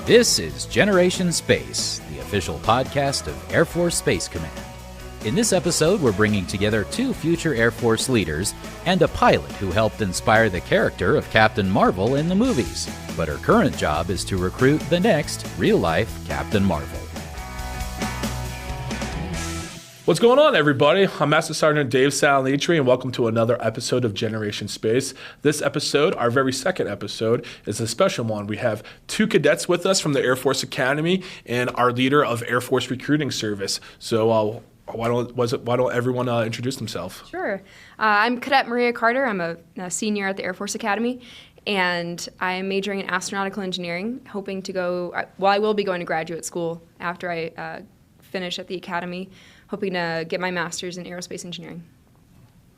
This is Generation Space, the official podcast of Air Force Space Command. In this episode, we're bringing together two future Air Force leaders and a pilot who helped inspire the character of Captain Marvel in the movies. But her current job is to recruit the next real-life Captain Marvel. What's going on, everybody? I'm Master Sergeant Dave Salitri, and welcome to another episode of Generation Space. This episode, our very second episode, is a special one. We have two cadets with us from the Air Force Academy and our leader of Air Force Recruiting Service. So why don't everyone introduce themselves? Sure. I'm Cadet Maria Carter. I'm a senior at the Air Force Academy, and I am majoring in astronautical engineering, hoping to go, I will be going to graduate school after I finish at the Academy, hoping to get my master's in aerospace engineering.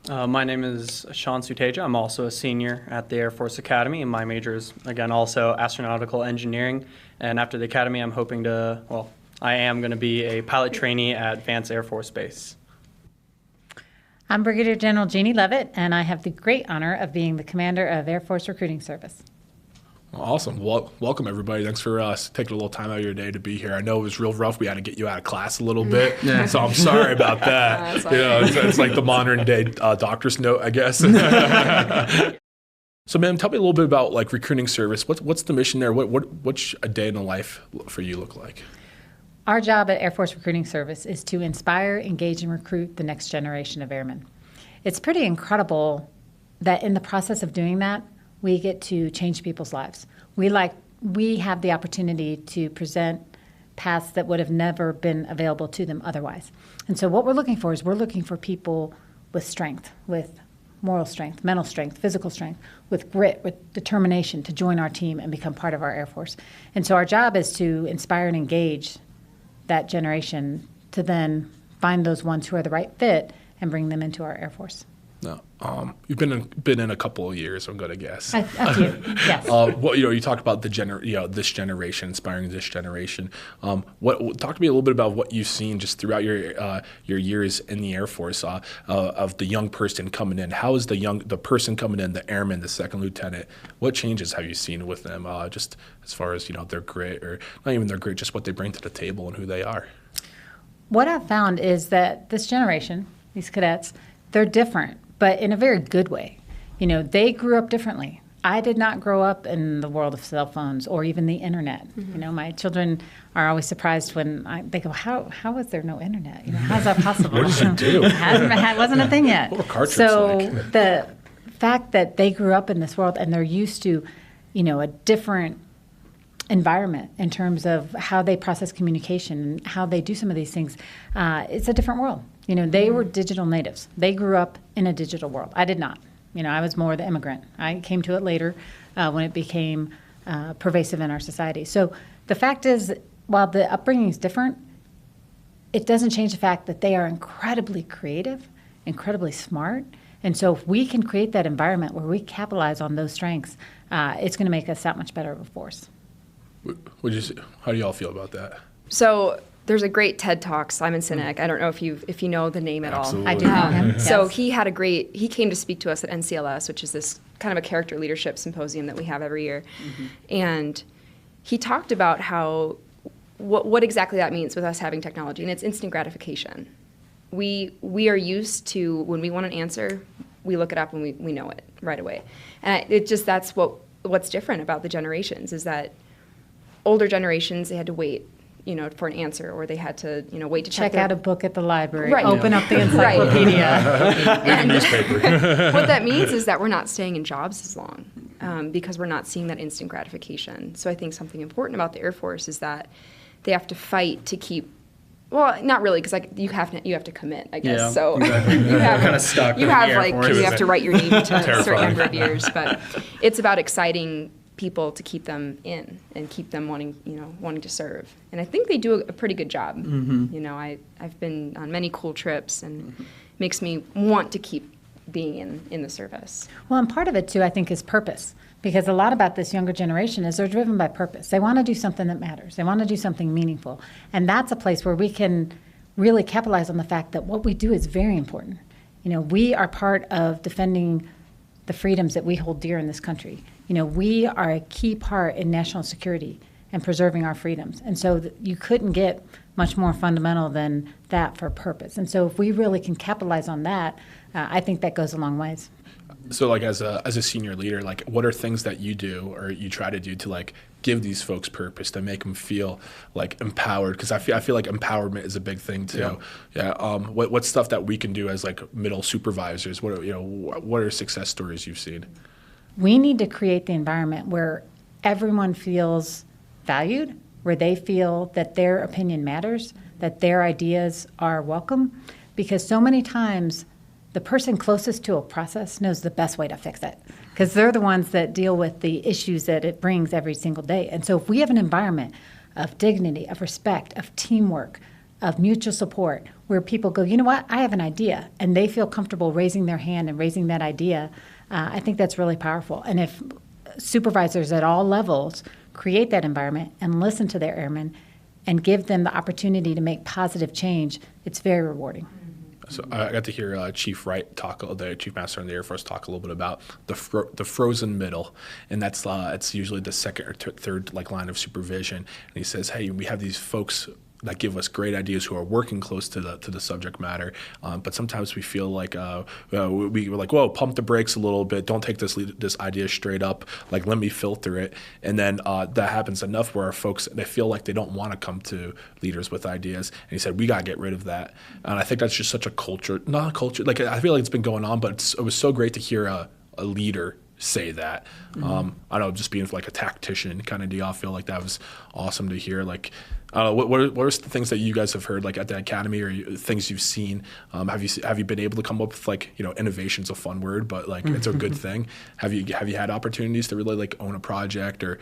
My name is Sean Suteja. I'm also a senior at the Air Force Academy, and my major is, again, also astronautical engineering. And after the Academy, I am going to be a pilot trainee at Vance Air Force Base. I'm Brigadier General Jeannie Levitt, and I have the great honor of being the commander of Air Force Recruiting Service. Awesome. Well, welcome, everybody. Thanks for taking a little time out of your day to be here. I know it was real rough. We had to get you out of class a little bit, so I'm sorry about that. It's like the modern day doctor's note, I guess. So, ma'am, tell me a little bit about like recruiting service. What's the mission there? What's a day in the life for you look like? Our job at Air Force Recruiting Service is to inspire, engage, and recruit the next generation of airmen. It's pretty incredible that in the process of doing that, we get to change people's lives. We have the opportunity to present paths that would have never been available to them otherwise. And so what we're looking for people with strength, with moral strength, mental strength, physical strength, with grit, with determination to join our team and become part of our Air Force. And so our job is to inspire and engage that generation to then find those ones who are the right fit and bring them into our Air Force. No, you've been in a couple of years, I'm going to guess. A few, yes. You talked about this generation, inspiring this generation. Talk to me a little bit about what you've seen just throughout your years in the Air Force of the young person coming in. How is the person coming in, the airman, the second lieutenant? What changes have you seen with them, just as far as their grit, or not even their grit, just what they bring to the table and who they are? What I've found is that this generation, these cadets, they're different, but in a very good way. They grew up differently. I did not grow up in the world of cell phones or even the internet. Mm-hmm. My children are always surprised when they go, how was there no internet? How's that possible? What did you do? It wasn't a thing yet. What were cartridges so like? The fact that they grew up in this world and they're used to, a different environment in terms of how they process communication and how they do some of these things, it's a different world. They were digital natives. They grew up in a digital world. I did not. I was more the immigrant. I came to it later when it became pervasive in our society. So the fact is, while the upbringing is different, it doesn't change the fact that they are incredibly creative, incredibly smart. And so if we can create that environment where we capitalize on those strengths, it's going to make us that much better of a force. How do y'all feel about that? So there's a great TED Talk, Simon Sinek. I don't know if you know the name at Absolutely. all. I do know him. Yes. So he came to speak to us at NCLS, which is this kind of a character leadership symposium that we have every year. Mm-hmm. And he talked about what exactly that means with us having technology, and it's instant gratification. We are used to, when we want an answer, we look it up and we know it right away. And that's what's different about the generations is that older generations, they had to wait, for an answer, or they had to, wait to check out a book at the library, right. Open up the encyclopedia. And what that means is that we're not staying in jobs as long because we're not seeing that instant gratification. So I think something important about the Air Force is that they have to fight to keep. Well, not really, because you have to commit, I guess. Yeah, so exactly. you have kind of stuck. You have to write your name to a certain number of years, but it's about exciting people to keep them in and keep them wanting to serve. And I think they do a pretty good job. Mm-hmm. I've been on many cool trips, and makes me want to keep being in the service. Well, and part of it too, I think, is purpose. Because a lot about this younger generation is they're driven by purpose. They want to do something that matters. They want to do something meaningful. And that's a place where we can really capitalize on the fact that what we do is very important. We are part of defending the freedoms that we hold dear in this country. We are a key part in national security. and preserving our freedoms. And so you couldn't get much more fundamental than that for purpose. And so if we really can capitalize on that, I think that goes a long ways. So like as a senior leader, like what are things that you do or you try to do to like give these folks purpose, to make them feel like empowered? Because I feel like empowerment is a big thing too. What's stuff that we can do as like middle supervisors? What are success stories you've seen? We need to create the environment where everyone feels valued, where they feel that their opinion matters, that their ideas are welcome, because so many times the person closest to a process knows the best way to fix it, because they're the ones that deal with the issues that it brings every single day. And so if we have an environment of dignity, of respect, of teamwork, of mutual support, where people go, you know what, I have an idea, and they feel comfortable raising their hand and raising that idea, I think that's really powerful. And if supervisors at all levels create that environment and listen to their airmen and give them the opportunity to make positive change, it's very rewarding. So I got to hear Chief Wright the Chief Master in the Air Force, talk a little bit about the frozen middle, and that's it's usually the second or third like line of supervision. And he says, hey, we have these folks that give us great ideas who are working close to the subject matter, but sometimes we feel like we're like, whoa, pump the brakes a little bit, don't take this idea straight up, like let me filter it. And then that happens enough where our folks, they feel like they don't want to come to leaders with ideas. And he said, we got to get rid of that. And I think that's just such a culture, not a culture, like I feel like it's been going on, but it was so great to hear a leader say that. I don't know, just being like a tactician kind of deal, I feel like that was awesome to hear. Like, what are the things that you guys have heard like at the academy, or things you've seen? Have you been able to come up with like, innovation's a fun word, but like it's a good thing. Have you had opportunities to really like own a project or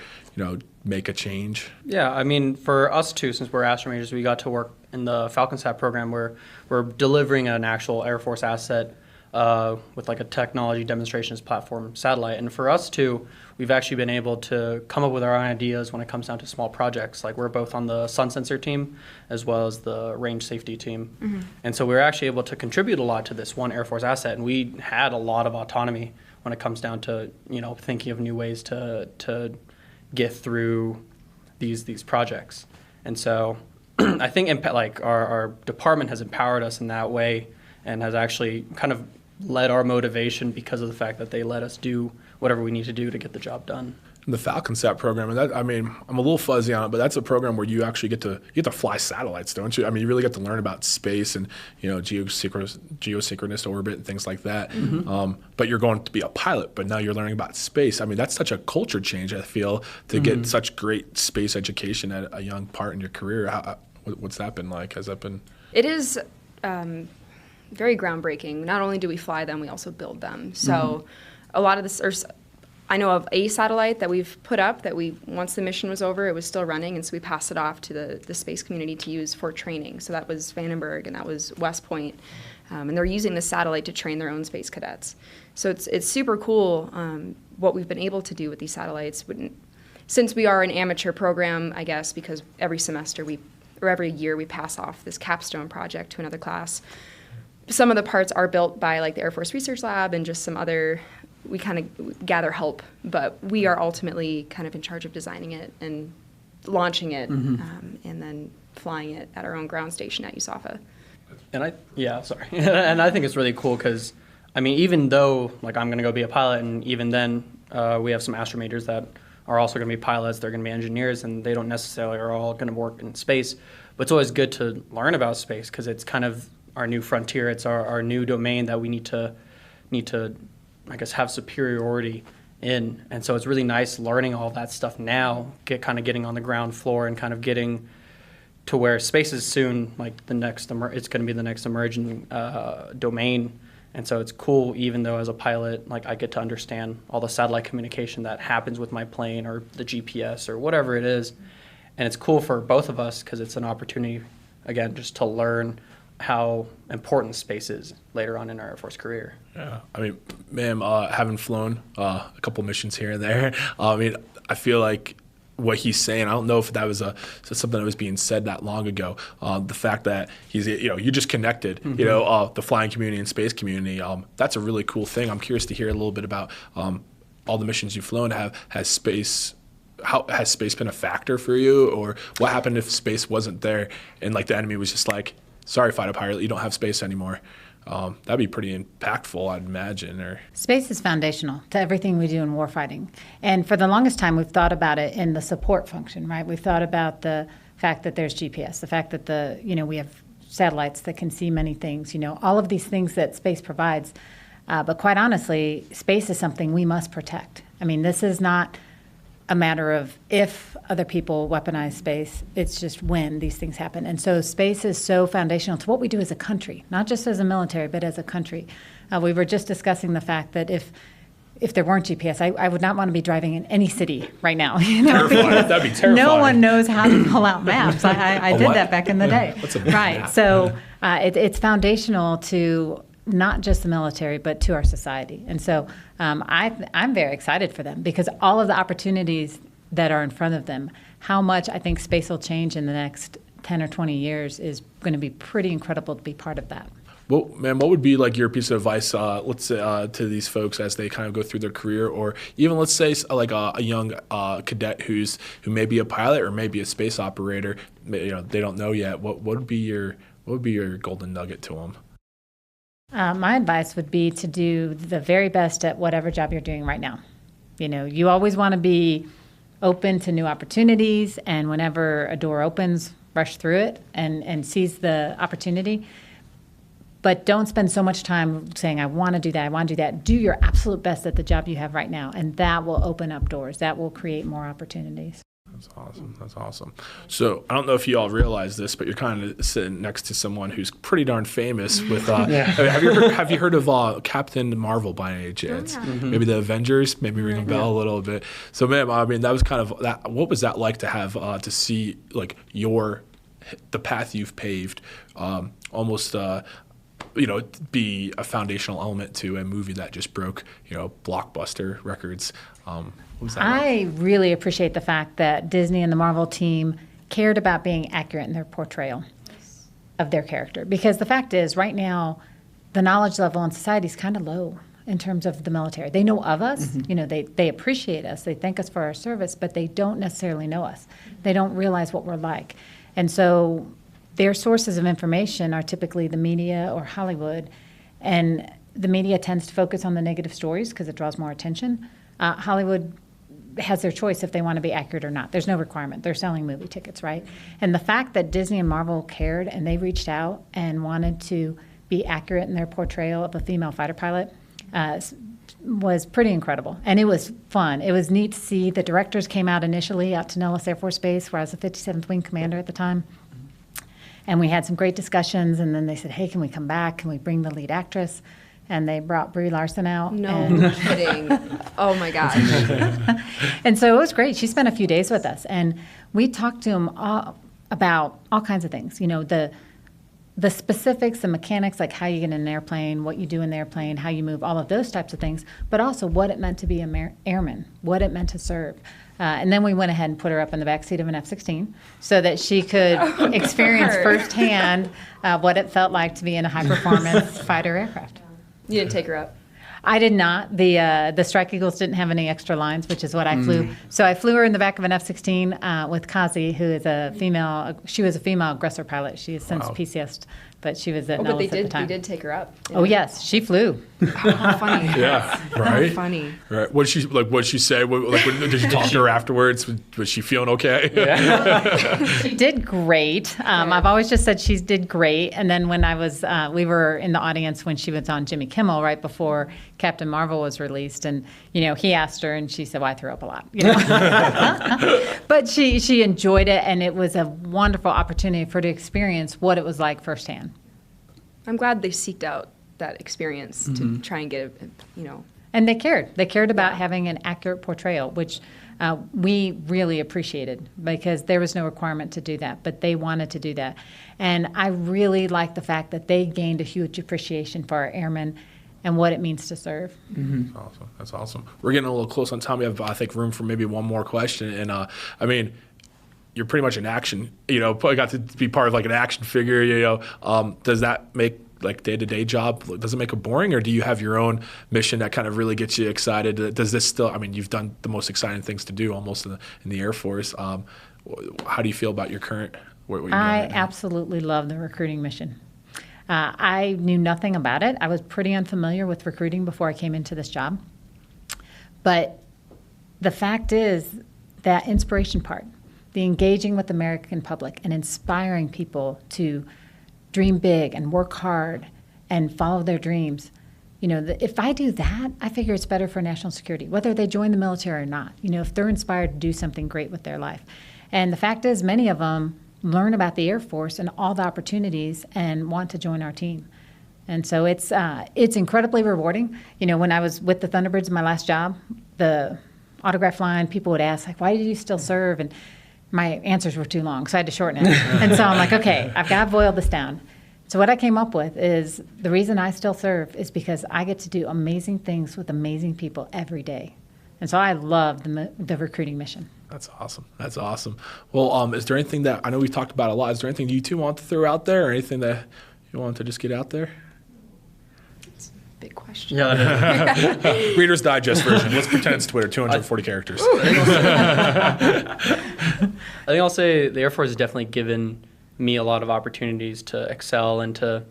make a change? Yeah, I mean, for us too, since we're astro-majors, we got to work in the FalconSat program where we're delivering an actual Air Force asset with like a technology demonstrations platform satellite. And for us too, we've actually been able to come up with our own ideas when it comes down to small projects. Like we're both on the sun sensor team as well as the range safety team. Mm-hmm. And so we were actually able to contribute a lot to this one Air Force asset. And we had a lot of autonomy when it comes down to, thinking of new ways to get through these projects. And so I think our department has empowered us in that way and has actually kind of led our motivation because of the fact that they let us do whatever we need to do to get the job done. The FalconSat program, and that, I mean, I'm a little fuzzy on it, but that's a program where you actually get to fly satellites, don't you? I mean, you really get to learn about space and geosynchronous orbit and things like that. Mm-hmm. But you're going to be a pilot, but now you're learning about space. I mean, that's such a culture change, I feel, to get such great space education at a young part in your career. What's that been like? Has that been? It is very groundbreaking. Not only do we fly them, we also build them. So a lot of this, I know of a satellite that we've put up that once the mission was over, it was still running, and so we passed it off to the space community to use for training. So that was Vandenberg and that was West Point. And they're using the satellite to train their own space cadets. So it's super cool what we've been able to do with these satellites. Since we are an amateur program, I guess, because every semester or every year we pass off this capstone project to another class. Some of the parts are built by like the Air Force Research Lab and just some other, we kind of gather help, but we are ultimately kind of in charge of designing it and launching it and then flying it at our own ground station at USAFA. And and I think it's really cool because, I mean, even though like I'm going to go be a pilot, and even then we have some astro-majors that are also going to be pilots, they're going to be engineers, and they don't necessarily are all going to work in space. But it's always good to learn about space because it's kind of our new frontier. It's our new domain that we need to, I guess, have superiority in. And so it's really nice learning all that stuff now, getting on the ground floor and kind of getting to where space is soon like it's going to be the next emerging domain. And so it's cool, even though as a pilot, like I get to understand all the satellite communication that happens with my plane or the GPS or whatever it is. And it's cool for both of us because it's an opportunity, again, just to learn how important space is later on in our Air Force career. Yeah, I mean, ma'am, having flown a couple missions here and there, I mean, I feel like what he's saying, I don't know if that was something that was being said that long ago. The fact that he's, you just connected, the flying community and space community. That's a really cool thing. I'm curious to hear a little bit about all the missions you've flown. Has space how has space been a factor for you, or what happened if space wasn't there and like the enemy was just like, sorry, fighter pilot, you don't have space anymore? That'd be pretty impactful, I'd imagine. Or space is foundational to everything we do in warfighting. And for the longest time, we've thought about it in the support function, right? We've thought about the fact that there's GPS, the fact that we have satellites that can see many things, all of these things that space provides. But quite honestly, space is something we must protect. I mean, this is not a matter of if other people weaponize space, it's just when these things happen. And so space is so foundational to what we do as a country, not just as a military, but as a country. We were just discussing the fact that if there weren't GPS, I would not want to be driving in any city right now. Terrifying. That'd be terrifying. No one knows how to pull out maps. I did that back in the day. What's a right. map? So it's foundational to not just the military, but to our society. And so I'm very excited for them because all of the opportunities that are in front of them, how much I think space will change in the next 10 or 20 years is going to be pretty incredible to be part of that. Well, man, what would be like your piece of advice, let's say, to these folks as they kind of go through their career, or even let's say like a young cadet who may be a pilot or maybe a space operator, they don't know yet. What would be your golden nugget to them? My advice would be to do the very best at whatever job you're doing right now. You always want to be open to new opportunities, and whenever a door opens, rush through it and seize the opportunity. But don't spend so much time saying, I want to do that, I want to do that. Do your absolute best at the job you have right now, and that will open up doors. That will create more opportunities. That's awesome. That's awesome. So I don't know if you all realize this, but you're kind of sitting next to someone who's pretty darn famous with have you heard of Captain Marvel by any chance? Mm-hmm. Maybe the Avengers, maybe ring a bell a little bit. So ma'am, I mean, that was kind of that. What was that like to have to see like the path you've paved almost be a foundational element to a movie that just broke, blockbuster records. What was that I really appreciate the fact that Disney and the Marvel team cared about being accurate in their portrayal of their character. Because the fact is, right now, the knowledge level in society is kind of low in terms of the military. They know of us, they appreciate us, they thank us for our service, but they don't necessarily know us. They don't realize what we're like. And so their sources of information are typically the media or Hollywood, and the media tends to focus on the negative stories because it draws more attention. Hollywood has their choice if they want to be accurate or not. There's no requirement. They're selling movie tickets, right? And the fact that Disney and Marvel cared and they reached out and wanted to be accurate in their portrayal of a female fighter pilot was pretty incredible. And it was fun. It was neat to see. The directors came out initially out to Nellis Air Force Base, where I was the 57th Wing Commander at the time. And we had some great discussions, and then they said, hey, can we come back? Can we bring the lead actress? And they brought Brie Larson out. No kidding. Oh, my gosh. And so it was great. She spent a few days with us, and we talked to them about all kinds of things. The specifics, the mechanics, like how you get in an airplane, what you do in the airplane, how you move, all of those types of things, but also what it meant to be an airman, what it meant to serve. And then we went ahead and put her up in the backseat of an F-16 so that she could experience firsthand what it felt like to be in a high-performance fighter aircraft. You didn't take her up? I did not. The Strike Eagles didn't have any extra lines, which is what I flew. So I flew her in the back of an F-16 with Kazi, who is a female. She was a female aggressor pilot. She has since PCS'd, but she was at Nellis at the time. They did take her up. Oh yes, she flew. How funny! Yeah, right. How funny. Right. What did she say? Did you talk to her afterwards? Was she feeling okay? Yeah. She did great. I've always just said she did great. And then when we were in the audience when she was on Jimmy Kimmel right before Captain Marvel was released, and he asked her, and she said, "Well, I threw up a lot." But she enjoyed it, and it was a wonderful opportunity for her to experience what it was like firsthand. I'm glad they seeked out that experience to try and get And they cared. They cared about having an accurate portrayal, which we really appreciated because there was no requirement to do that, but they wanted to do that. And I really like the fact that they gained a huge appreciation for our airmen and what it means to serve. Mm-hmm. Awesome. That's awesome. We're getting a little close on time. We have, I think, room for maybe one more question. And I mean, you're pretty much an action, probably got to be part of like an action figure, does that make like day-to-day job, does it make it boring, or do you have your own mission that kind of really gets you excited? Does this still, I mean, you've done the most exciting things to do almost in the Air Force. How do you feel about your current, what you're doing right now? Absolutely love the recruiting mission. I knew nothing about it. I was pretty unfamiliar with recruiting before I came into this job. But the fact is that inspiration part, the engaging with the American public and inspiring people to dream big and work hard and follow their dreams. If I do that, I figure it's better for national security, whether they join the military or not. If they're inspired to do something great with their life. And the fact is, many of them learn about the Air Force and all the opportunities and want to join our team. And so it's incredibly rewarding. When I was with the Thunderbirds in my last job, the autograph line, people would ask, like, why do you still serve? And my answers were too long, so I had to shorten it. And so I'm like, okay, I've got to boil this down. So what I came up with is the reason I still serve is because I get to do amazing things with amazing people every day. And so I love the recruiting mission. That's awesome. That's awesome. Well, is there anything that, I know we've talked about a lot, is there anything you two want to throw out there, or anything that you want to just get out there? It's a big question. Yeah. Reader's Digest version. Let's pretend it's Twitter, 240 characters. I think I'll say the Air Force has definitely given me a lot of opportunities to excel and to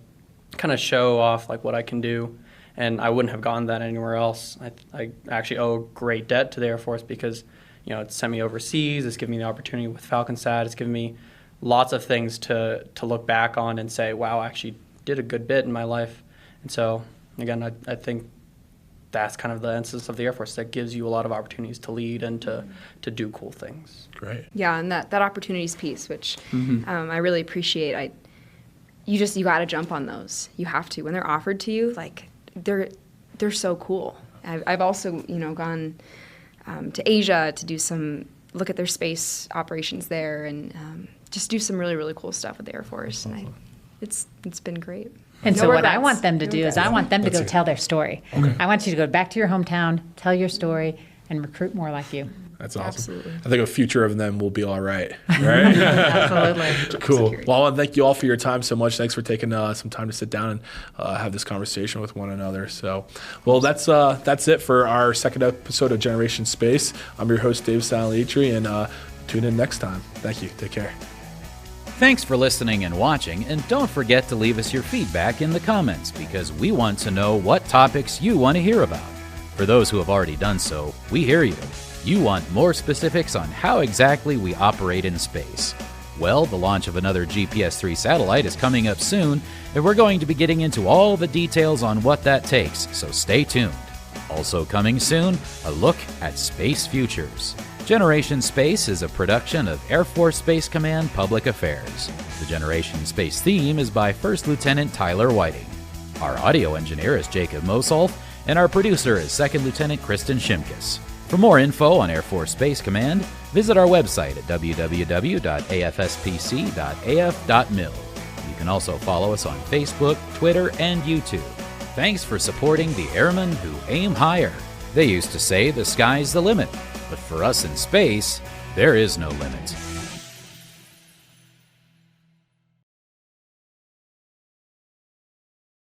kind of show off like what I can do. And I wouldn't have gotten that anywhere else. I actually owe great debt to the Air Force because, it's sent me overseas. It's given me the opportunity with FalconSat. It's given me lots of things to look back on and say, wow, I actually did a good bit in my life. And so, again, I think that's kind of the essence of the Air Force, that gives you a lot of opportunities to lead and to do cool things. Great. Yeah, and that opportunities piece, which I really appreciate. You got to jump on those. You have to. When they're offered to you, like, they're so cool. I've also, gone to Asia to look at their space operations there and just do some really, really cool stuff with the Air Force. Awesome. And it's been great. And no so regrets. What I want them to do is I want them to go tell their story. Okay. I want you to go back to your hometown, tell your story, and recruit more like you. That's awesome. Absolutely. I think a future of them will be all right. Right? Absolutely. Cool. Well, I want to thank you all for your time so much. Thanks for taking some time to sit down and have this conversation with one another. So, well, that's it for our second episode of Generation Space. I'm your host, Dave Salitri, and tune in next time. Thank you. Take care. Thanks for listening and watching, and don't forget to leave us your feedback in the comments because we want to know what topics you want to hear about. For those who have already done so, we hear you. You want more specifics on how exactly we operate in space. Well, the launch of another GPS-3 satellite is coming up soon, and we're going to be getting into all the details on what that takes, so stay tuned. Also coming soon, a look at space futures. Generation Space is a production of Air Force Space Command Public Affairs. The Generation Space theme is by First Lieutenant Tyler Whiting. Our audio engineer is Jacob Mosolf, and our producer is Second Lieutenant Kristen Shimkus. For more info on Air Force Space Command, visit our website at www.afspc.af.mil. You can also follow us on Facebook, Twitter, and YouTube. Thanks for supporting the airmen who aim higher. They used to say the sky's the limit, but for us in space, there is no limit.